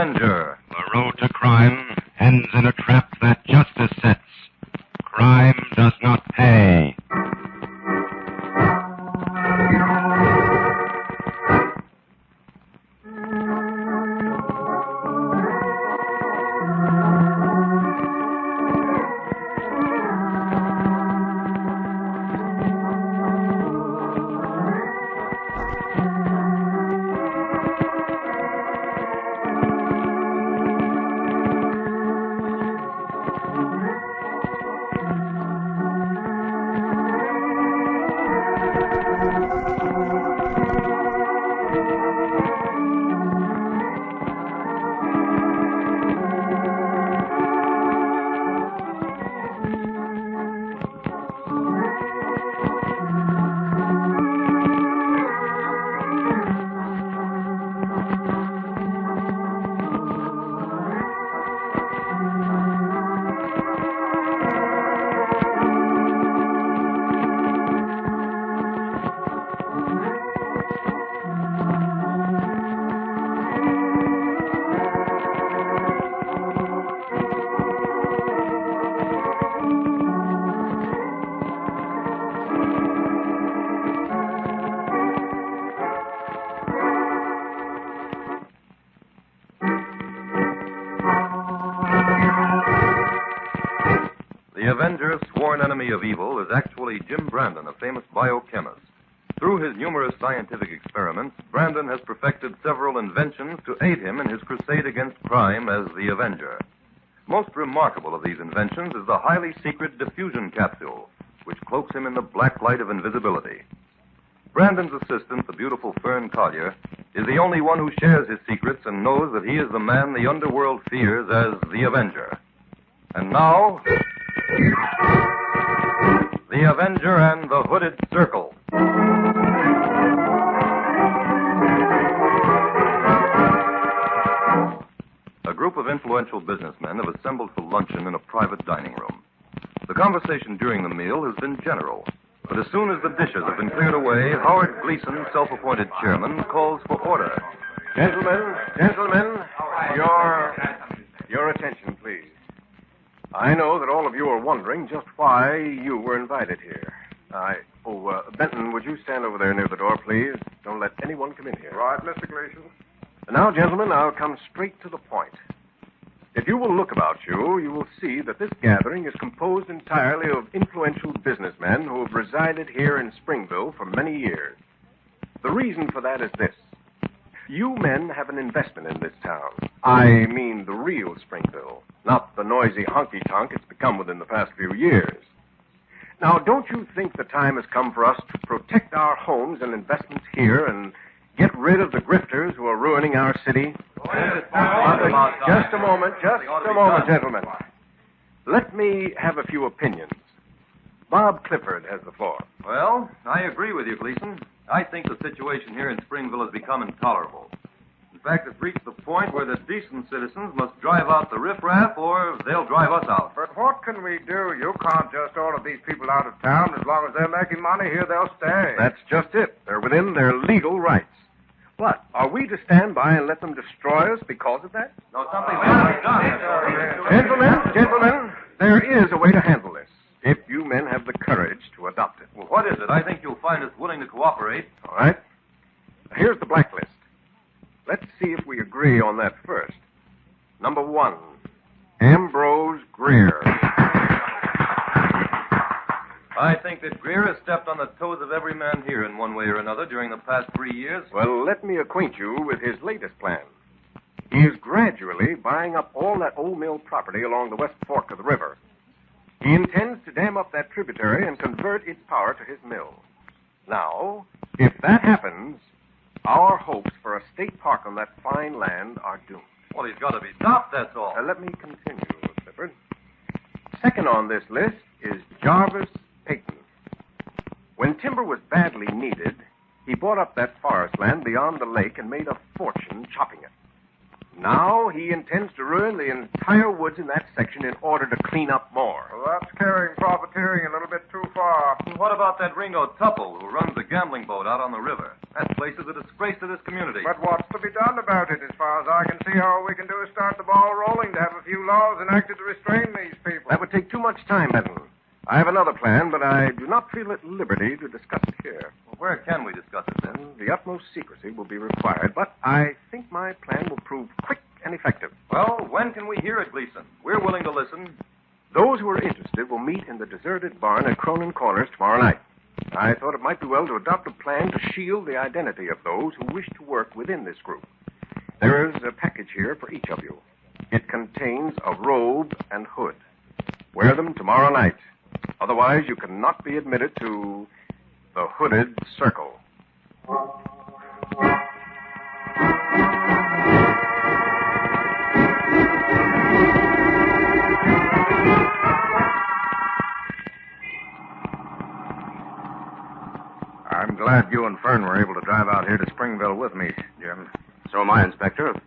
Avenger. The road to crime ends in a trap that justice sets. Crime does not pay. The Avenger, sworn enemy of evil, is actually Jim Brandon, a famous biochemist. Through his numerous scientific experiments, Brandon has perfected several inventions to aid him in his crusade against crime as the Avenger. Most remarkable of these inventions is the highly secret diffusion capsule, which cloaks him in the black light of invisibility. Brandon's assistant, the beautiful Fern Collier, is the only one who shares his secrets and knows that he is the man the underworld fears as the Avenger. And now, the Avenger and the Hooded Circle. A group of influential businessmen have assembled for luncheon in a private dining room. The conversation during the meal has been general, but as soon as the dishes have been cleared away, Howard Gleason, self-appointed chairman, calls for order. Gentlemen, your attention, please. I know that all of you are wondering just why you were invited here. Benton, would you stand over there near the door, please? Don't let anyone come in here. Right, Mr. Gleason. Now, gentlemen, I'll come straight to the point. If you will look about you, you will see that this gathering is composed entirely of influential businessmen who have resided here in Springville for many years. The reason for that is this. You men have an investment in this town. I mean the real Springville, not the noisy honky-tonk it's become within the past few years. Now, don't you think the time has come for us to protect our homes and investments here and get rid of the grifters who are ruining our city? Just a moment, gentlemen. Let me have a few opinions. Bob Clifford has the floor. Well, I agree with you, Gleason. I think the situation here in Springville has become intolerable. In fact, it's reached the point where the decent citizens must drive out the riffraff or they'll drive us out. But what can we do? You can't just order these people out of town. As long as they're making money here, they'll stay. That's just it. They're within their legal rights. What? Are we to stand by and let them destroy us because of that? No, something's got to be done. Gentlemen, there is a way to handle this, if you men have the courage to adopt it. Well, what is it? I think you'll find us willing to cooperate. All right. Here's the blacklist. Let's see if we agree on that first. Number 1, Ambrose Greer. I think that Greer has stepped on the toes of every man here in one way or another during the past 3 years. Well, let me acquaint you with his latest plan. He is gradually buying up all that old mill property along the west fork of the river. He intends to dam up that tributary and convert its power to his mill. Now, if that happens, our hopes for a state park on that fine land are doomed. Well, he's got to be stopped, that's all. Let me continue, Clifford. Second on this list is Jarvis Peyton. When timber was badly needed, he bought up that forest land beyond the lake and made a fortune chopping it. Now he intends to ruin the entire woods in that section in order to clean up more. Well, that's carrying profiteering a little bit too far. what about that Ringo Tupple who runs the gambling boat out on the river? That place is a disgrace to this community. But what's to be done about it? As far as I can see, all we can do is start the ball rolling to have a few laws enacted to restrain these people. That would take too much time, Benton. I have another plan, but I do not feel at liberty to discuss it here. Well, where can we discuss it, then? The utmost secrecy will be required, but I think my plan will prove quick and effective. Well, when can we hear it, Gleason? We're willing to listen. Those who are interested will meet in the deserted barn at Cronin Corners tomorrow night. I thought it might be well to adopt a plan to shield the identity of those who wish to work within this group. There is a package here for each of you. It contains a robe and hood. Wear them tomorrow night. Otherwise, you cannot be admitted to the Hooded Circle. I'm glad you and Fern were able to drive out here to Springville with me, Jim. So am I, Inspector.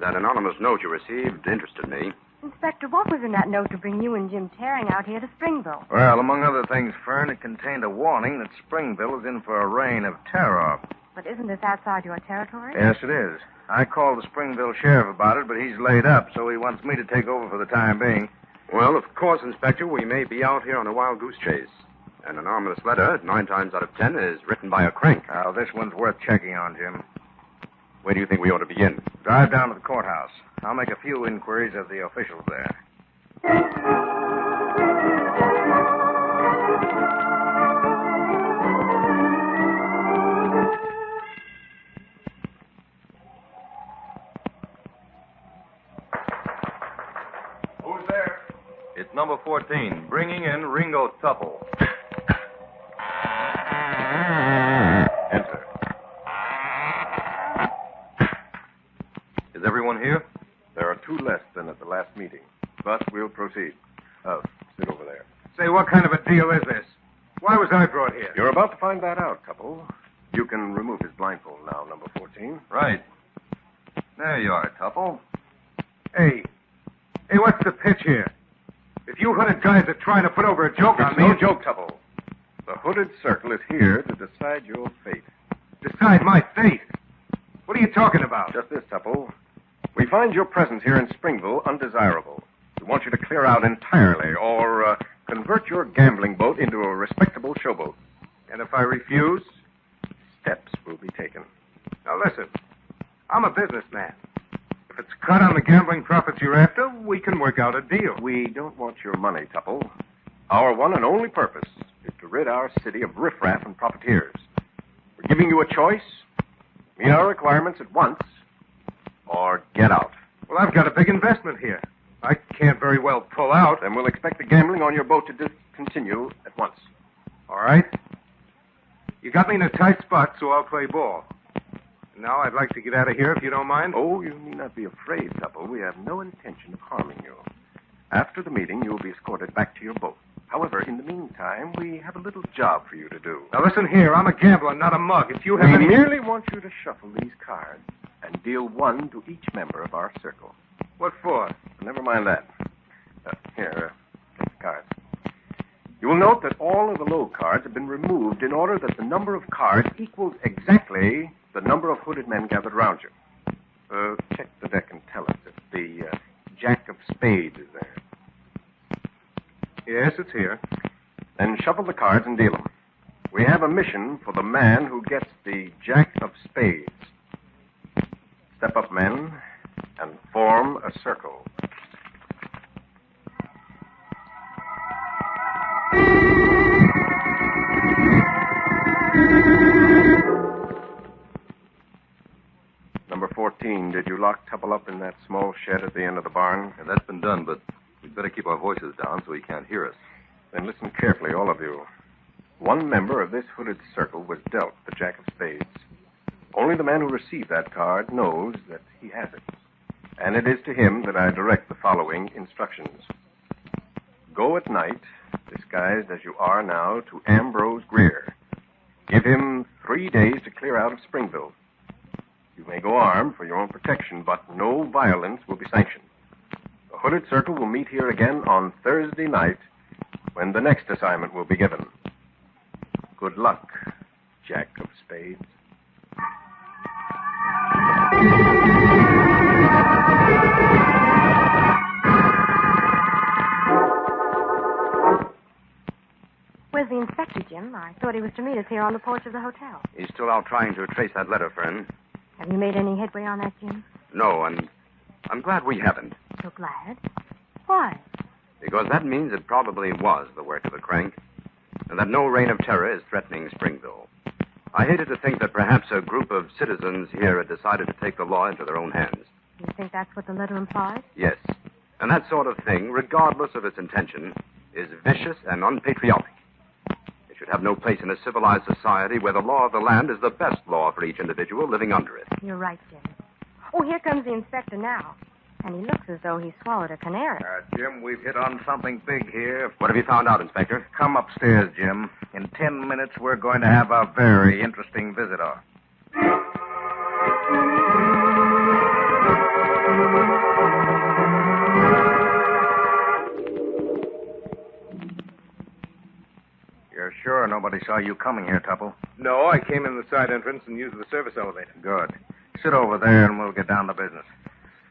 That anonymous note you received interested me. Inspector, what was in that note to bring you and Jim tearing out here to Springville? Well, among other things, Fern, it contained a warning that Springville is in for a reign of terror. But isn't this outside your territory? Yes, it is. I called the Springville sheriff about it, but he's laid up, so he wants me to take over for the time being. Well, of course, Inspector, we may be out here on a wild goose chase. An anonymous letter, 9 times out of 10, is written by a crank. Now, this one's worth checking on, Jim. Where do you think we ought to begin? Drive down to the courthouse. I'll make a few inquiries of the officials there. Who's there? It's number 14, bringing in Ringo Tupple. Enter. Is everyone here? There are 2 less than at the last meeting, but we'll proceed. Sit over there. Say, what kind of a deal is this? Why was I brought here? You're about to find that out, Tupple. You can remove his blindfold now, number 14. Right. There you are, Tupple. Hey, what's the pitch here? If you hooded guys are trying to put over a joke on It's me... no joke, Tupple. The Hooded Circle is here to decide your fate. Decide my fate? What are you talking about? Just this, Tupple. We find your presence here in Springville undesirable. We want you to clear out entirely or convert your gambling boat into a respectable showboat. And if I refuse? Steps will be taken. Now, listen. I'm a businessman. If it's cut on the gambling profits you're after, we can work out a deal. We don't want your money, Tupple. Our one and only purpose is to rid our city of riffraff and profiteers. We're giving you a choice. Meet our requirements at once, or get out. Well, I've got a big investment here. I can't very well pull out. Then we'll expect the gambling on your boat to discontinue at once. All right. You got me in a tight spot, so I'll play ball. Now I'd like to get out of here, if you don't mind. Oh, you need not be afraid, Tupple. We have no intention of harming you. After the meeting, you will be escorted back to your boat. However, in the meantime, we have a little job for you to do. Now, listen here. I'm a gambler, not a mug. If you have We any... merely want you to shuffle these cards and deal 1 to each member of our circle. What for? Never mind that. Here, take the cards. You will note that all of the low cards have been removed in order that the number of cards equals exactly the number of hooded men gathered around you. Check the deck and tell us if the Jack of Spades is there. Yes, it's here. Then shuffle the cards and deal them. We have a mission for the man who gets the Jack of Spades. Step up, men, and form a circle. Number 14, did you lock Tupple up in that small shed at the end of the barn? Yeah, that's been done, but we'd better keep our voices down so he can't hear us. Then listen carefully, all of you. One member of this hooded circle was dealt the Jack of Spades. Only the man who received that card knows that he has it. And it is to him that I direct the following instructions. Go at night, disguised as you are now, to Ambrose Greer. Give him 3 days to clear out of Springville. You may go armed for your own protection, but no violence will be sanctioned. The Hooded Circle will meet here again on Thursday night when the next assignment will be given. Good luck, Jack of Spades. Where's the inspector, Jim? I thought he was to meet us here on the porch of the hotel. He's still out trying to trace that letter, Fern. Have you made any headway on that, Jim? No, and I'm glad we haven't. So glad. Why? Because that means it probably was the work of the crank, and that no reign of terror is threatening Springville. I hated to think that perhaps a group of citizens here had decided to take the law into their own hands. You think that's what the letter implies? Yes. And that sort of thing, regardless of its intention, is vicious and unpatriotic. It should have no place in a civilized society where the law of the land is the best law for each individual living under it. You're right, Jim. Oh, here comes the inspector now. And he looks as though he swallowed a canary. Jim, we've hit on something big here. What have you found out, Inspector? Come upstairs, Jim. In 10 minutes, we're going to have a very interesting visitor. You're sure nobody saw you coming here, Tupple? No, I came in the side entrance and used the service elevator. Good. Sit over there and we'll get down to business.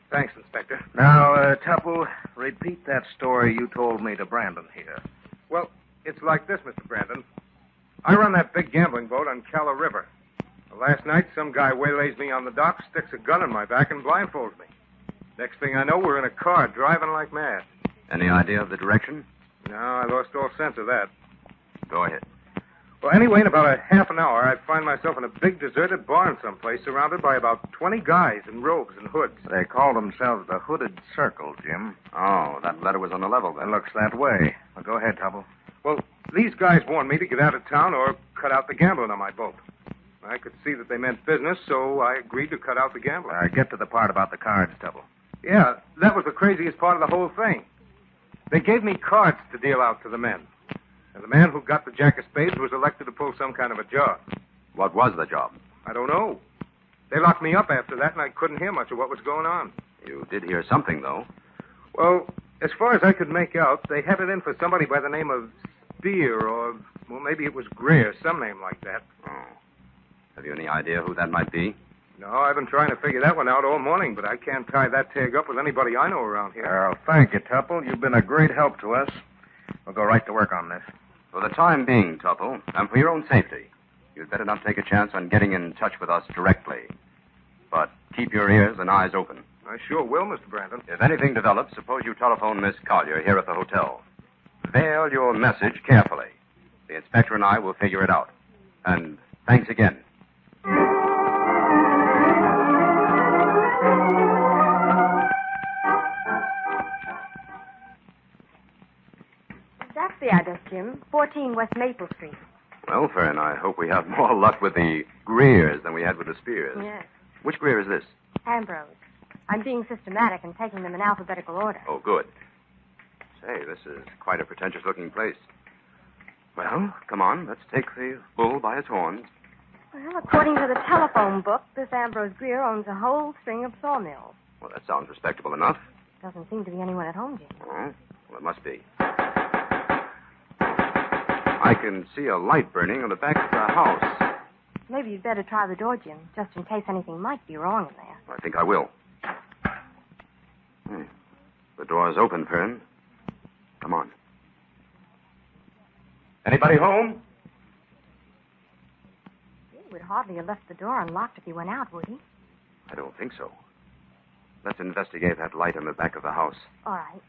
Thanks, Inspector. Now, Tupple, repeat that story you told me to Brandon here. Well, it's like this, Mr. Brandon. I run that big gambling boat on Calla River. Last night, some guy waylays me on the dock, sticks a gun in my back, and blindfolds me. Next thing I know, we're in a car driving like mad. Any idea of the direction? No, I lost all sense of that. Go ahead. Well, anyway, in about a half an hour, I find myself in a big deserted barn someplace, surrounded by about 20 guys in robes and hoods. They call themselves the Hooded Circle, Jim. Oh, that letter was on the level, It then. looks that way. Well, go ahead, Tupple. Well, these guys warned me to get out of town or cut out the gambling on my boat. I could see that they meant business, so I agreed to cut out the gambling. Get to the part about the cards, Tupple. Yeah, that was the craziest part of the whole thing. They gave me cards to deal out to the men. And the man who got the Jack of Spades was elected to pull some kind of a job. What was the job? I don't know. They locked me up after that, and I couldn't hear much of what was going on. You did hear something, though. Well, as far as I could make out, they had it in for somebody by the name of Spear, or, well, maybe it was Greer, some name like that. Oh. Have you any idea who that might be? No, I've been trying to figure that one out all morning, but I can't tie that tag up with anybody I know around here. Well, thank you, Tupple. You've been a great help to us. We'll go right to work on this. For the time being, Tupple, and for your own safety, you'd better not take a chance on getting in touch with us directly. But keep your ears and eyes open. I sure will, Mr. Brandon. If anything develops, suppose you telephone Miss Collier here at the hotel. Veil your message carefully. The inspector and I will figure it out. And thanks again. That's the address, Jim. 14 West Maple Street. Well, Fern, I hope we have more luck with the Greers than we had with the Spears. Yes. Which Greer is this? Ambrose. I'm being systematic and taking them in alphabetical order. Oh, good. Say, this is quite a pretentious-looking place. Well, come on, let's take the bull by its horns. Well, according to the telephone book, this Ambrose Greer owns a whole string of sawmills. Well, that sounds respectable enough. Doesn't seem to be anyone at home, Jim. Oh, well, it must be. I can see a light burning on the back of the house. Maybe you'd better try the door, Jim, just in case anything might be wrong in there. I think I will. The door is open, Fern. Come on. Anybody home? He would hardly have left the door unlocked if he went out, would he? I don't think so. Let's investigate that light on the back of the house. All right.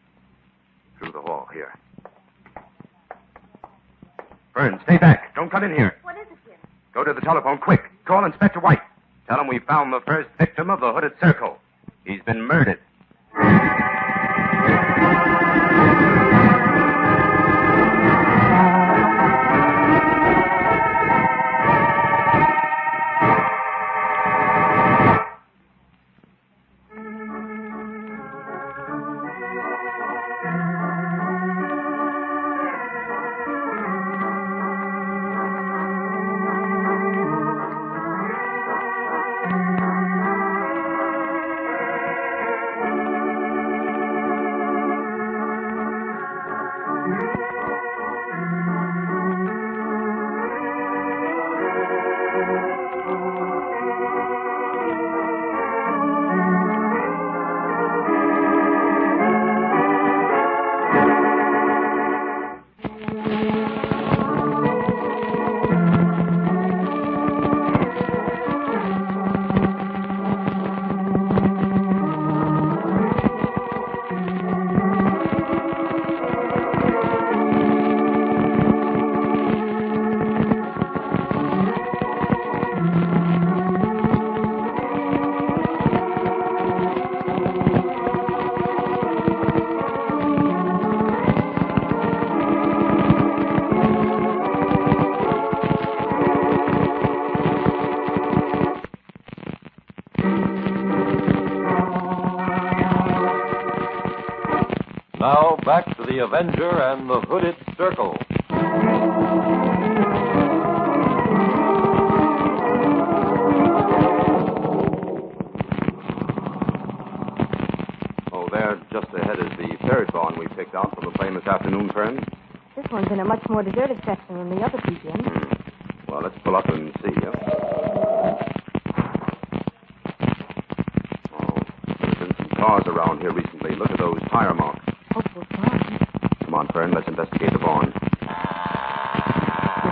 Through the hall, here. Fern, stay back. Don't come in here. What is it, Jim? Go to the telephone, quick. Call Inspector White. Tell him we found the first victim of the Hooded Circle. He's been murdered. The Avenger and the Hooded Circle. Oh, there, just ahead is the third barn we picked out from the plane this afternoon, Fern. This one's in a much more deserted section than the other two, Jim. Well, let's pull up and see. Oh, there's been some cars around here recently. Look at those tire marks. Hopeful sign. Come on, Fern, let's investigate the barn. This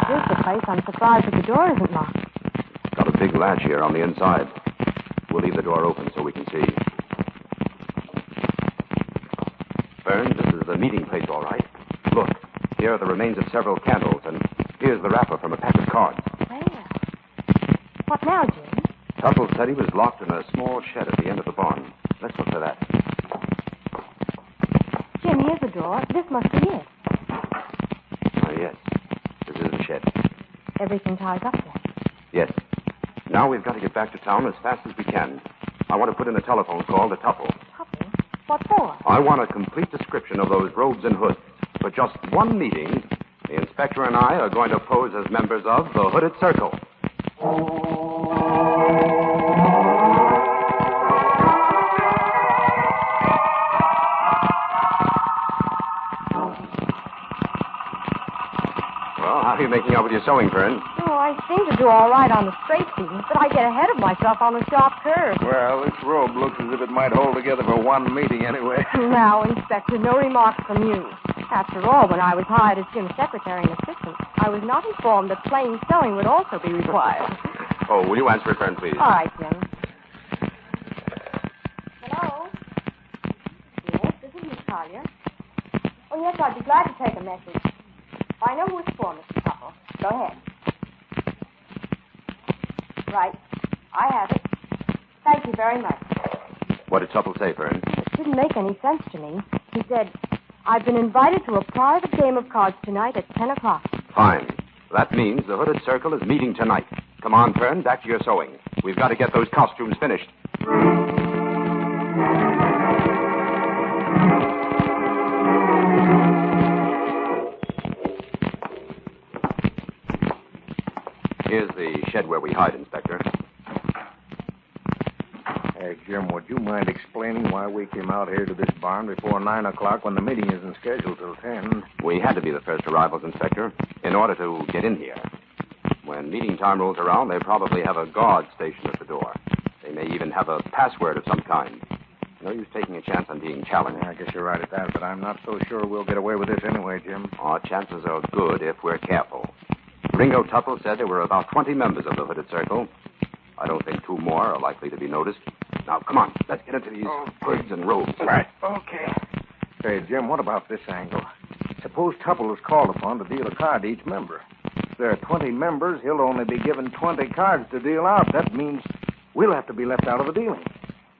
is the place. I'm surprised that the door isn't locked. It's got a big latch here on the inside. We'll leave the door open so we can see. Fern, this is the meeting place, all right. Look, here are the remains of several candles, and here's the wrapper from a pack of cards. Well, what now, Jim? Tuttle said he was locked in a small shed at the end of the barn. Let's look for that. Jim, here's the door. This must be it. Yes. This is the shed. Everything ties up there. Yes. Now we've got to get back to town as fast as we can. I want to put in a telephone call to Tupple. Tupple? What for? I want a complete description of those robes and hoods. For just one meeting, the inspector and I are going to pose as members of the Hooded Circle. Well, how are you making out with your sewing, Fern? Oh, I seem to do all right on the straight seams, but I get ahead of myself on the sharp curves. Well, this robe looks as if it might hold together for one meeting anyway. Now, Inspector, no remarks from you. After all, when I was hired as Jim's secretary and assistant, I was not informed that plain sewing would also be required. Oh, will you answer it, Fern, please? All right, Jim. Hello? Yes, this is Miss Collier. Oh, yes, I'd be glad to take a message. I know who it's for, Mr. Tupple. Go ahead. Right. I have it. Thank you very much. What did Tupple say, Fern? It didn't make any sense to me. He said, I've been invited to a private game of cards tonight at 10 o'clock. Fine. That means the Hooded Circle is meeting tonight. Come on, Fern, back to your sewing. We've got to get those costumes finished. Here's the shed where we hide, Inspector. Hey, Jim, would you mind explaining why we came out here to this barn before 9 o'clock when the meeting isn't scheduled till 10? We had to be the first arrivals, Inspector, in order to get in here. When meeting time rolls around, they probably have a guard stationed at the door. They may even have a password of some kind. No use taking a chance on being challenged. I guess you're right at that, but I'm not so sure we'll get away with this anyway, Jim. Our chances are good if we're careful. Ringo Tupple said there were about 20 members of the Hooded Circle. I don't think 2 more are likely to be noticed. Now, come on. Let's get into these hoods and robes. Right. Okay. Hey, Jim, what about this angle? Suppose Tupple is called upon to deal a card to each member. If there are 20 members, he'll only be given 20 cards to deal out. That means we'll have to be left out of the dealing.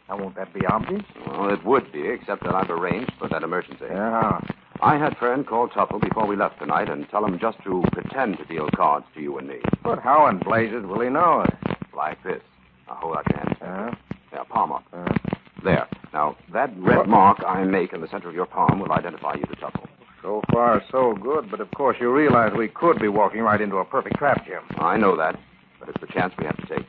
Now, won't that be obvious? Well, it would be, except that I've arranged for that emergency. Yeah. I had Fern call Tupple before we left tonight and tell him just to pretend to deal cards to you and me. But how in blazes will he know it? Like this. Now, hold out your hand. Yeah, palm up. There. Now, that red mark I make in the center of your palm will identify you to Tupple. So far, so good, but of course you realize we could be walking right into a perfect trap, Jim. I know that, but it's the chance we have to take.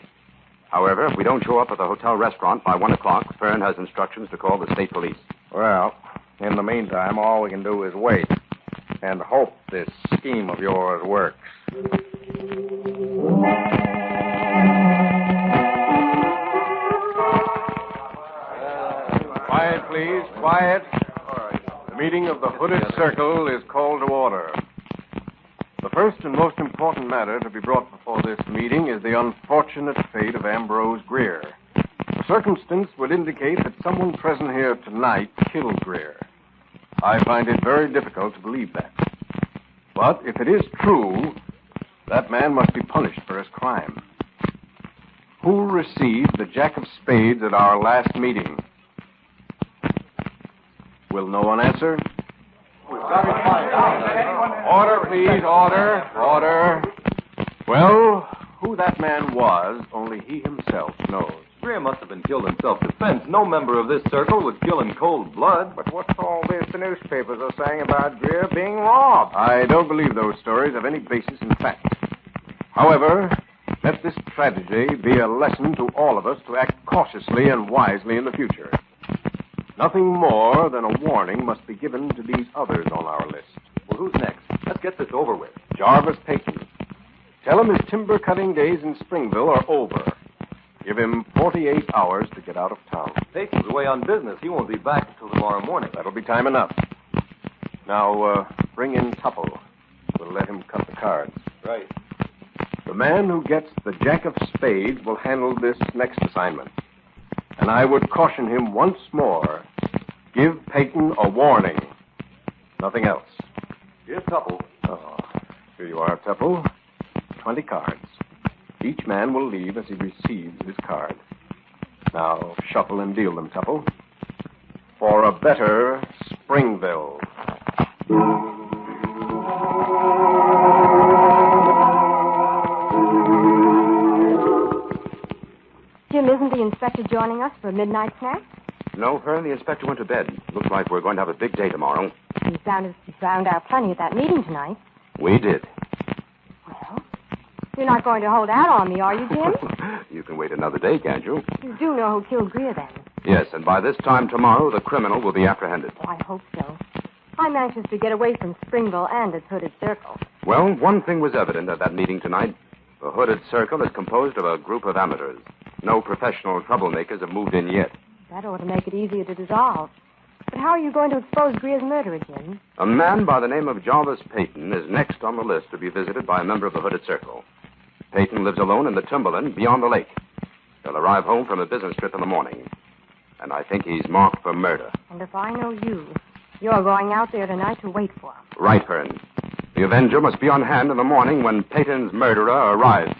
However, if we don't show up at the hotel restaurant by 1 o'clock, Fern has instructions to call the state police. Well, in the meantime, all we can do is wait and hope this scheme of yours works. Quiet, please. Quiet. The meeting of the Hooded Circle is called to order. The first and most important matter to be brought before this meeting is the unfortunate fate of Ambrose Greer. The circumstance would indicate that someone present here tonight killed Greer. I find it very difficult to believe that. But if it is true, that man must be punished for his crime. Who received the Jack of Spades at our last meeting? Will no one answer? Order, please, order, order. Well, who that man was, only he himself knows. Greer must have been killed in self-defense. No member of this circle would kill in cold blood. But what's all this the newspapers are saying about Greer being robbed? I don't believe those stories have any basis in fact. However, let this tragedy be a lesson to all of us to act cautiously and wisely in the future. Nothing more than a warning must be given to these others on our list. Well, who's next? Let's get this over with. Jarvis Payton. Tell him his timber cutting days in Springville are over. Give him 48 hours to get out of town. Payton's away on business. He won't be back until tomorrow morning. That'll be time enough. Now, bring in Tupple. We'll let him cut the cards. Right. The man who gets the jack of spades will handle this next assignment. And I would caution him once more. Give Payton a warning. Nothing else. Here's Tupple. Oh, here you are, Tupple. 20 cards. Each man will leave as he receives his card. Now, shuffle and deal them, Tupple. For a better Springville. Jim, isn't the inspector joining us for a midnight snack? No, Fern, the inspector went to bed. Looks like we're going to have a big day tomorrow. He found out plenty at that meeting tonight. We did. Well, you're not going to hold out on me, are you, Jim? You can wait another day, can't you? You do know who killed Greer, then? Yes, and by this time tomorrow, the criminal will be apprehended. Oh, I hope so. I'm anxious to get away from Springville and its hooded circle. Well, one thing was evident at that meeting tonight. The hooded circle is composed of a group of amateurs. No professional troublemakers have moved in yet. That ought to make it easier to dissolve. But how are you going to expose Greer's murderer, Jim? A man by the name of Jarvis Payton is next on the list to be visited by a member of the hooded circle. Payton lives alone in the timberland beyond the lake. He'll arrive home from a business trip in the morning. And I think he's marked for murder. And if I know you, you're going out there tonight to wait for him. Right, Fern. The Avenger must be on hand in the morning when Payton's murderer arrives.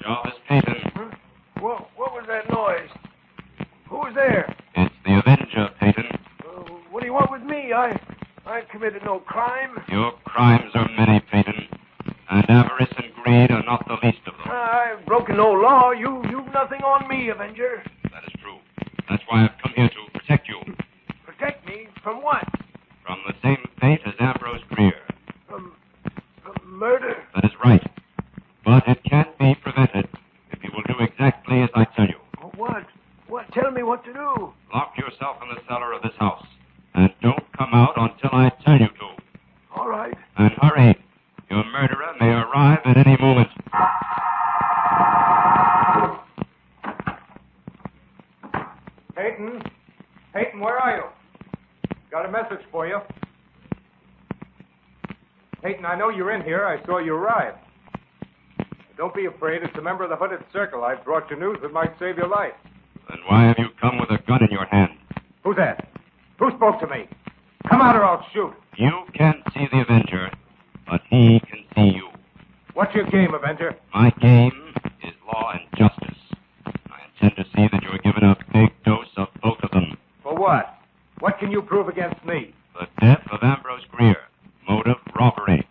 Jarvis Payton. Huh? What was that noise? Who was there? It's the Avenger, Payton. What do you want with me? I committed no crime. Your crimes are many, Payton. And avarice and greed are not the least of them. I've broken no law. You've nothing on me, Avenger. That is true. That's why I've come here to protect you. Protect me from what? From the same fate as Ambrose Greer. From murder? That is right. But it can't be prevented if you will do exactly as I tell you. What? Tell me what to do. Lock yourself in the cellar of this house. And don't come out until I tell you to. All right. And hurry. Your murderer may arrive at any moment. Payton? Payton, where are you? Got a message for you. Payton, I know you're in here. I saw you arrive. Don't be afraid. It's a member of the hooded circle. I've brought you news that might save your life. Then why have you come with a gun in your hand? Who's that? Who spoke to me? Come out or I'll shoot. You can't see the Avenger, but he can see you. What's your game, Avenger? My game is law and justice. I intend to see that you're given a big dose of both of them. For what? What can you prove against me? The death of Ambrose Greer. Motive, robbery.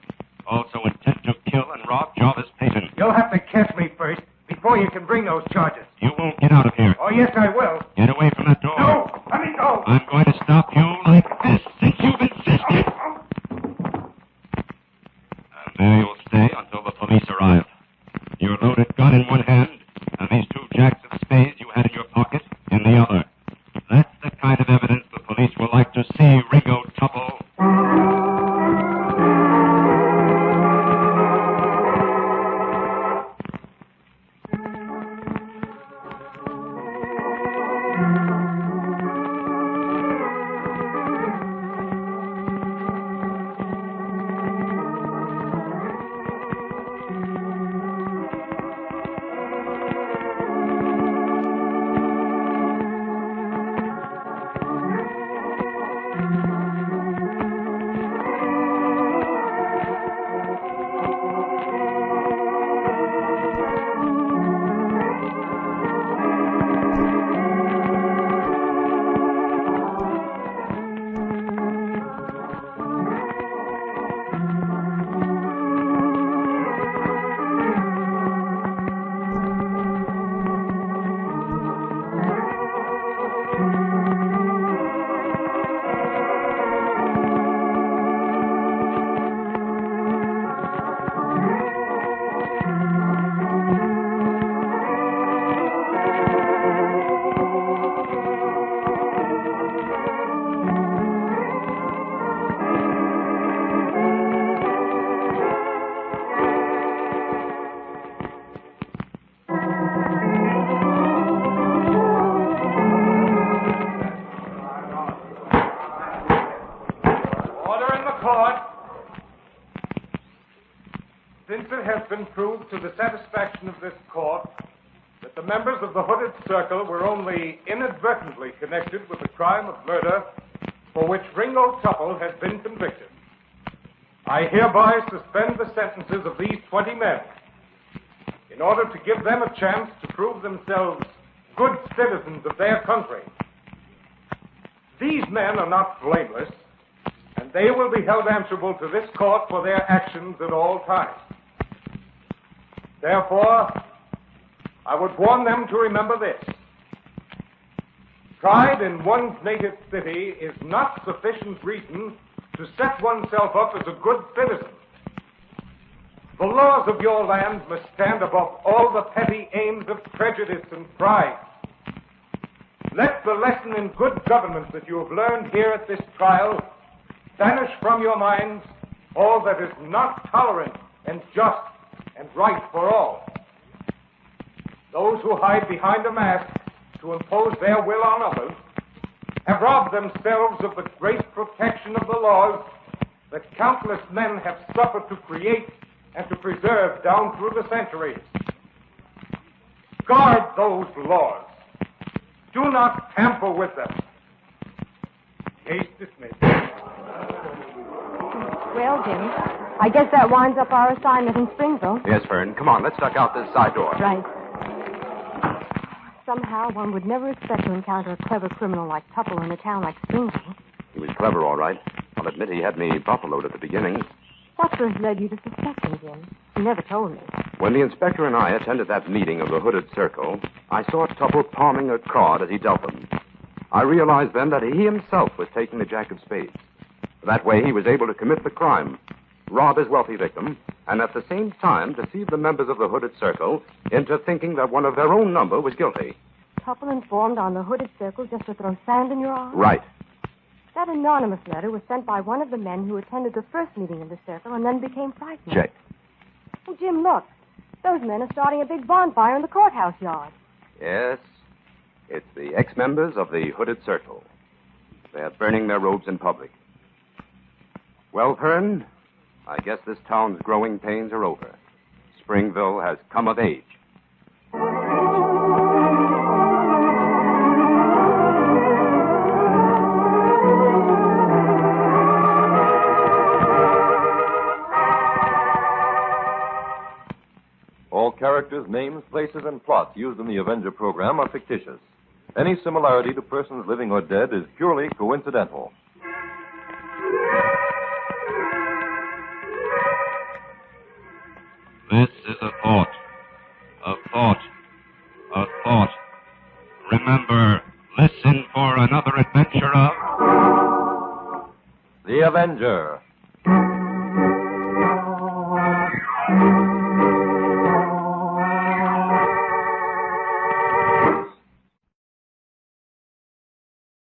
Also intent to kill and rob Jarvis Payton. You'll have to catch me first before you can bring those charges. You won't get out of here. Oh, yes, I will. Get away from that door. No! Let me go! I'm going to stop you like this since you've insisted. And there you'll stay until the police arrive. Your loaded gun in one hand, and these two jacks of spades you had in your pocket in the other. That's the kind of evidence the police will like to see, Ringo Tupple. it has been proved to the satisfaction of this court that the members of the Hooded Circle were only inadvertently connected with the crime of murder for which Ringo Tupple has been convicted, I hereby suspend the sentences of these 20 men in order to give them a chance to prove themselves good citizens of their country. These men are not blameless, and they will be held answerable to this court for their actions at all times. Therefore, I would warn them to remember this. Pride in one's native city is not sufficient reason to set oneself up as a good citizen. The laws of your land must stand above all the petty aims of prejudice and pride. Let the lesson in good government that you have learned here at this trial banish from your minds all that is not tolerant and just and right for all. Those who hide behind a mask to impose their will on others have robbed themselves of the great protection of the laws that countless men have suffered to create and to preserve down through the centuries. Guard those laws. Do not tamper with them. Case dismissed. Well, Jim, I guess that winds up our assignment in Springville. Yes, Fern. Come on, let's duck out this side door. Right. Somehow one would never expect to encounter a clever criminal like Tupple in a town like Springville. He was clever, all right. I'll admit he had me buffaloed at the beginning. What first led you to suspect him, Jim? You never told me. When the inspector and I attended that meeting of the Hooded Circle, I saw Tupple palming a card as he dealt them. I realized then that he himself was taking the jack of spades. That way he was able to commit the crime, rob his wealthy victim, and at the same time deceive the members of the Hooded Circle into thinking that one of their own number was guilty. Tupple informed on the Hooded Circle just to throw sand in your eye? Right. That anonymous letter was sent by one of the men who attended the first meeting of the Circle and then became frightened. Check. Oh, Jim, look. Those men are starting a big bonfire in the courthouse yard. Yes. It's the ex-members of the Hooded Circle. They're burning their robes in public. Well, Fern, I guess this town's growing pains are over. Springville has come of age. All characters, names, places, and plots used in the Avenger program are fictitious. Any similarity to persons living or dead is purely coincidental. This is a thought. A thought. A thought. Remember, listen for another adventure of... The Avenger.